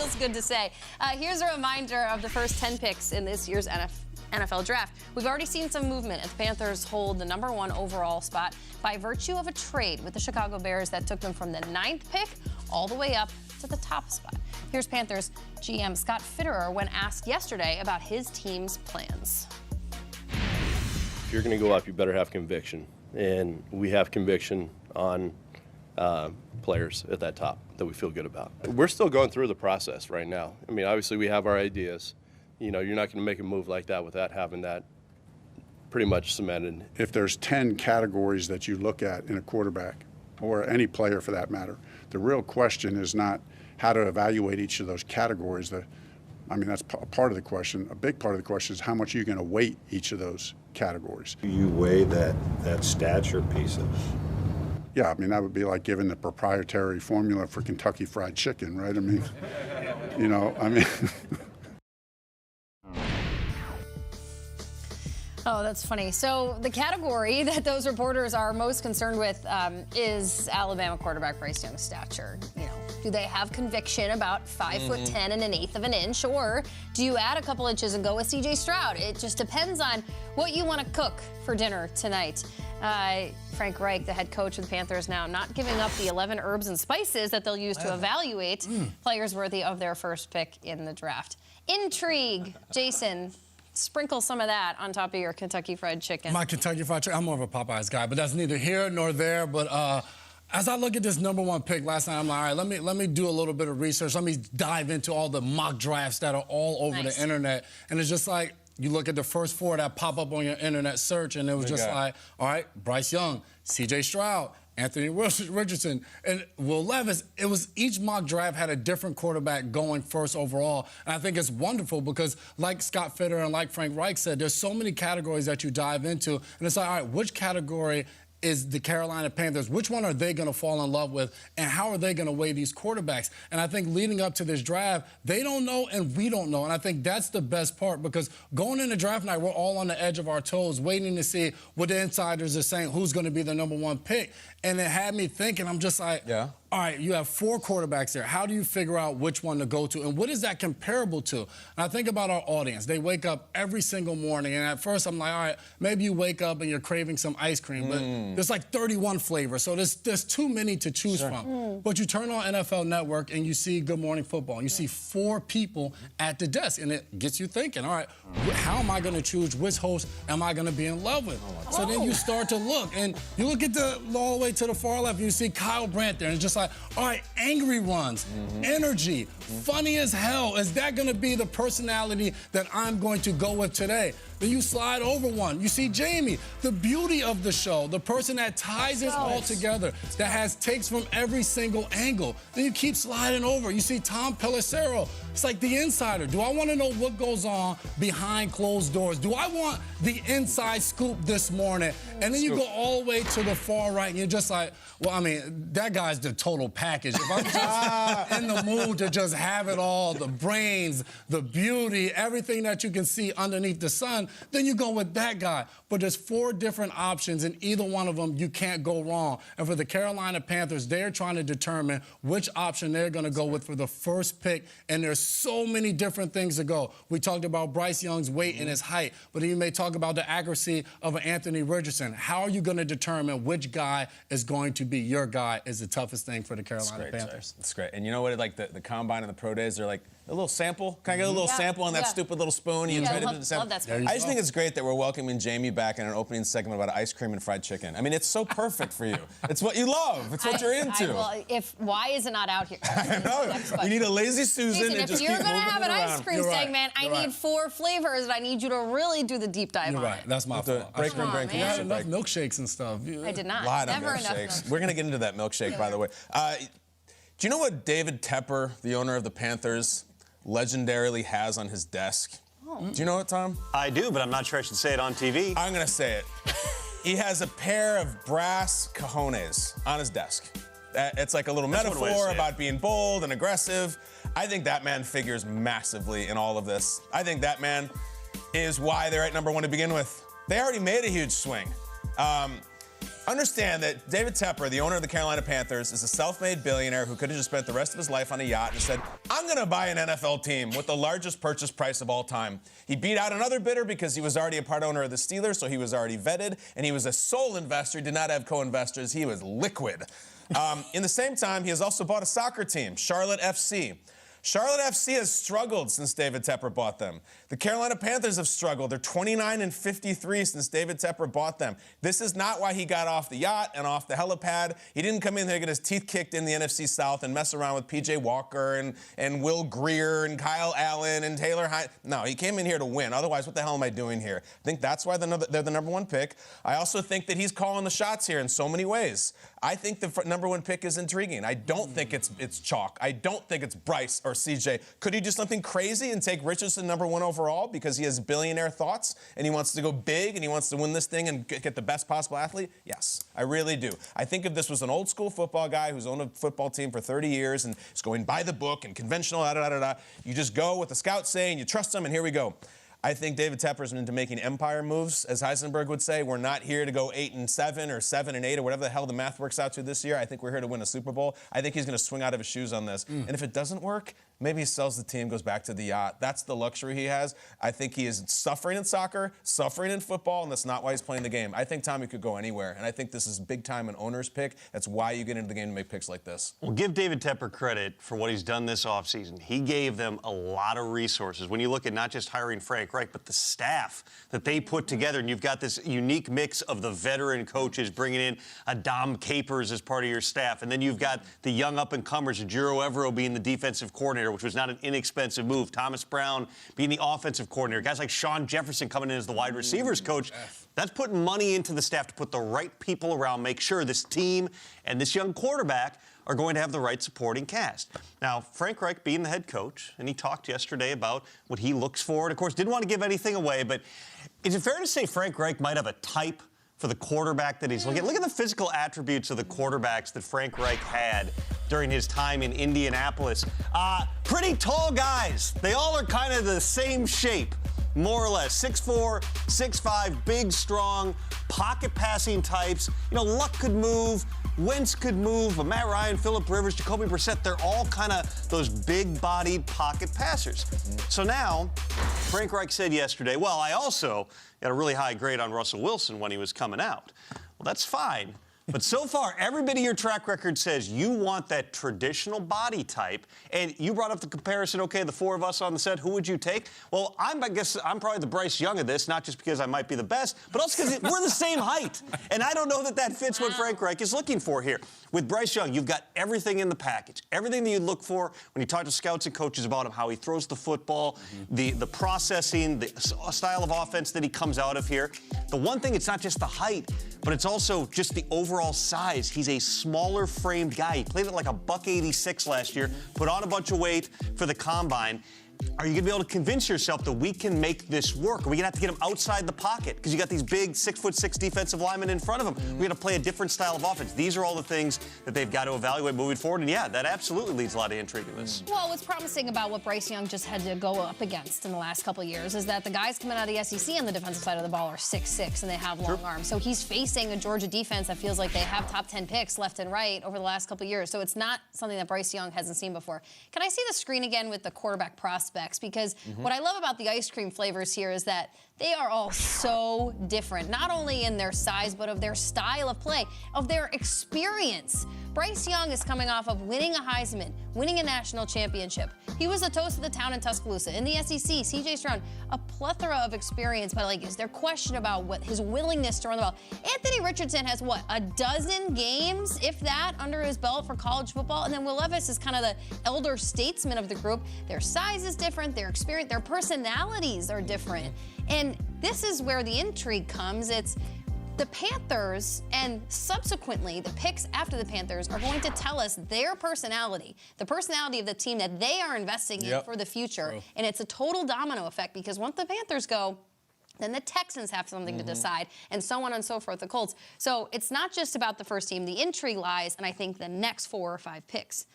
feels good to say. Here's a reminder of the first 10 picks in this year's NFL draft. We've already seen some movement as the Panthers hold the #1 overall spot by virtue of a trade with the Chicago Bears that took them from the 9th pick all the way up to the top spot. Here's Panthers GM Scott Fitterer when asked yesterday about his team's plans. If you're going to go up, you better have conviction. And we have conviction on players at that top that we feel good about. We're still going through the process right now. I mean, obviously we have our ideas. You know, you're not going to make a move like that without having that pretty much cemented. If there's 10 categories that you look at in a quarterback, or any player for that matter, the real question is not how to evaluate each of those categories. I mean, that's a part of the question. A big part of the question is how much are you going to weight each of those categories. You weigh that stature piece of. Yeah, I mean, that would be like giving the proprietary formula for Kentucky Fried Chicken, right? I mean, you know, I mean. Oh, that's funny. So the category that those reporters are most concerned with is Alabama quarterback Bryce Young's stature. You know, do they have conviction about 5'10" and 1/8 of an inch, or do you add a couple inches and go with C.J. Stroud? It just depends on what you want to cook for dinner tonight. Frank Reich, the head coach of the Panthers, now not giving up the 11 herbs and spices that they'll use to evaluate players worthy of their first pick in the draft. Intrigue, Jason. Sprinkle some of that on top of your Kentucky Fried Chicken. My Kentucky Fried Chicken, I'm more of a Popeyes guy, but that's neither here nor there. But as I look at this #1 pick last night, I'm like, all right, let me do a little bit of research. Let me dive into all the mock drafts that are all over the internet. And it's just like, you look at the first 4 that pop up on your internet search, and it was just like, all right, Bryce Young, C.J. Stroud, Anthony Richardson, and Will Levis. It was each mock draft had a different quarterback going first overall. And I think it's wonderful because, like Scott Fitterer and like Frank Reich said, there's so many categories that you dive into. And it's like, all right, which category is the Carolina Panthers? Which one are they going to fall in love with? And how are they going to weigh these quarterbacks? And I think leading up to this draft, they don't know and we don't know. And I think that's the best part because going into draft night, we're all on the edge of our toes waiting to see what the insiders are saying, who's going to be the #1 pick. And it had me thinking, I'm just like, all right, you have 4 quarterbacks there. How do you figure out which one to go to? And what is that comparable to? And I think about our audience. They wake up every single morning. And at first, I'm like, all right, maybe you wake up and you're craving some ice cream. But there's like 31 flavors. So there's too many to choose from. But you turn on NFL Network and you see Good Morning Football. And you see 4 people at the desk. And it gets you thinking, all right, how am I going to choose which host am I going to be in love with? So then you start to look. And you look at all the way to the far left. And you see Kyle Brandt there. And it's just like, all right, angry runs, energy, funny as hell. Is that going to be the personality that I'm going to go with today? Then you slide over one. You see Jamie, the beauty of the show, the person that ties it all together, that has takes from every single angle. Then you keep sliding over. You see Tom Pelissero. It's like the insider. Do I want to know what goes on behind closed doors? Do I want the inside scoop this morning? And then you go all the way to the far right, and you're just like, well, I mean, that guy's the total package. If I'm just in the mood to just have it all, the brains, the beauty, everything that you can see underneath the sun, then you go with that guy. But there's 4 different options, and either one of them, you can't go wrong. And for the Carolina Panthers, they're trying to determine which option they're going to go with for the first pick, and there's so many different things to go. We talked about Bryce Young's weight and his height, but you may talk about the accuracy of an Anthony Richardson. How are you going to determine which guy is going to be your guy is the toughest thing for the Carolina Panthers. That's great. And you know what, like the Combine and the Pro Days, they're like, a little sample? Can I get a little sample on that stupid little spoon? You try to do the sample. I just think it's great that we're welcoming Jamie back in an opening segment about ice cream and fried chicken. I mean, it's so perfect for you. It's what you love. It's what you're into. Why is it not out here? We need a lazy Susan. Jason, if you're going to have an ice cream segment, I need 4 flavors, and I need you to really do you deep dive on it. That's my fault. Break room break. You had enough milkshakes and stuff. I did not. Never enough milkshakes. We're going to get into that milkshake, by the way. Do you know what David Tepper, the owner of the Panthers, legendarily has on his desk? Do you know it, Tom? I do, but I'm not sure I should say it on TV. I'm going to say it. He has a pair of brass cojones on his desk. It's like a little metaphor about being bold and aggressive. I think that man figures massively in all of this. I think that man is why they're at #1 to begin with. They already made a huge swing. Understand that David Tepper, the owner of the Carolina Panthers, is a self-made billionaire who could have just spent the rest of his life on a yacht and said, I'm going to buy an NFL team with the largest purchase price of all time. He beat out another bidder because he was already a part owner of the Steelers, so he was already vetted, and he was a sole investor, did not have co-investors. He was liquid. In the same time, he has also bought a soccer team, Charlotte FC. Charlotte FC has struggled since David Tepper bought them. The Carolina Panthers have struggled. They're 29-53 since David Tepper bought them. This is not why he got off the yacht and off the helipad. He didn't come in there and get his teeth kicked in the NFC South and mess around with P.J. Walker and Will Greer and Kyle Allen and Taylor Hines. No, he came in here to win. Otherwise, what the hell am I doing here? I think that's why they're the number one pick. I also think that he's calling the shots here in so many ways. I think the number one pick is intriguing. I don't think it's chalk. I don't think it's Bryce or CJ. Could he do something crazy and take Richardson number one overall because he has billionaire thoughts and he wants to go big and he wants to win this thing and get the best possible athlete? Yes, I really do. I think if this was an old school football guy who's owned a football team for 30 years and is going by the book and conventional, you just go with the scouts saying you trust him and here we go. I think David Tepper's into making empire moves, as Heisenberg would say. We're not here to go 8-7 or 7-8 or whatever the hell the math works out to this year. I think we're here to win a Super Bowl. I think he's going to swing out of his shoes on this. And if it doesn't work, maybe he sells the team, goes back to the yacht. That's the luxury he has. I think he is suffering in soccer, suffering in football, and that's not why he's playing the game. I think Tommy could go anywhere, and I think this is big time an owner's pick. That's why you get into the game to make picks like this. Well, give David Tepper credit for what he's done this offseason. He gave them a lot of resources. When you look at not just hiring Frank Reich, but the staff that they put together, and you've got this unique mix of the veteran coaches bringing in a Dom Capers as part of your staff, and then you've got the young up-and-comers, Jiro Evero being the defensive coordinator, which was not an inexpensive move. Thomas Brown being the offensive coordinator. Guys like Sean Jefferson coming in as the wide receivers coach. That's putting money into the staff to put the right people around, make sure this team and this young quarterback are going to have the right supporting cast. Now, Frank Reich being the head coach, and he talked yesterday about what he looks for, and of course didn't want to give anything away, but is it fair to say Frank Reich might have a type for the quarterback that he's looking at? Look at the physical attributes of the quarterbacks that Frank Reich had during his time in Indianapolis. Pretty tall guys. They all are kind of the same shape, more or less. 6'4", 6'5", big, strong, pocket passing types. You know, Luck could move, Wentz could move, but Matt Ryan, Phillip Rivers, Jacoby Brissett, they're all kind of those big-bodied pocket passers. So now, Frank Reich said yesterday, well, I also got a really high grade on Russell Wilson when he was coming out. Well, that's fine. But so far, every bit of your track record says you want that traditional body type. And you brought up the comparison, okay, the four of us on the set, who would you take? Well, I guess I'm probably the Bryce Young of this, not just because I might be the best, but also because we're the same height. And I don't know that fits what Frank Reich is looking for here. With Bryce Young, you've got everything in the package, everything that you look for when you talk to scouts and coaches about him, how he throws the football, the processing, the style of offense that he comes out of here. The one thing, it's not just the height, but it's also just the overall size. He's a smaller framed guy. He played at like $186 last year, put on a bunch of weight for the combine. Are you going to be able to convince yourself that we can make this work? Are we going to have to get him outside the pocket? Because you got these big 6'6" defensive linemen in front of him. We're going to play a different style of offense. These are all the things that they've got to evaluate moving forward. And yeah, that absolutely leads a lot of intrigue in this. Well, what's promising about what Bryce Young just had to go up against in the last couple of years is that the guys coming out of the SEC on the defensive side of the ball are 6'6" and they have long arms. So he's facing a Georgia defense that feels like they have top 10 picks left and right over the last couple of years. So it's not something that Bryce Young hasn't seen before. Can I see the screen again with the quarterback prospects? Because what I love about the ice cream flavors here is that they are all so different, not only in their size, but of their style of play, of their experience. Bryce Young is coming off of winning a Heisman, winning a national championship. He was the toast of the town in Tuscaloosa. In the SEC, C.J. Stroud, a plethora of experience, but like, is there question about what his willingness to run the ball? Anthony Richardson has, what, a dozen games, if that, under his belt for college football? And then Will Levis is kind of the elder statesman of the group. Their size is different, their experience, their personalities are different. And this is where the intrigue comes. It's the Panthers and subsequently the picks after the Panthers are going to tell us their personality, the personality of the team that they are investing in for the future. True. And it's a total domino effect because once the Panthers go, then the Texans have something to decide, and so on and so forth, the Colts. So it's not just about the first team. The intrigue lies, and I think the next 4 or 5 picks.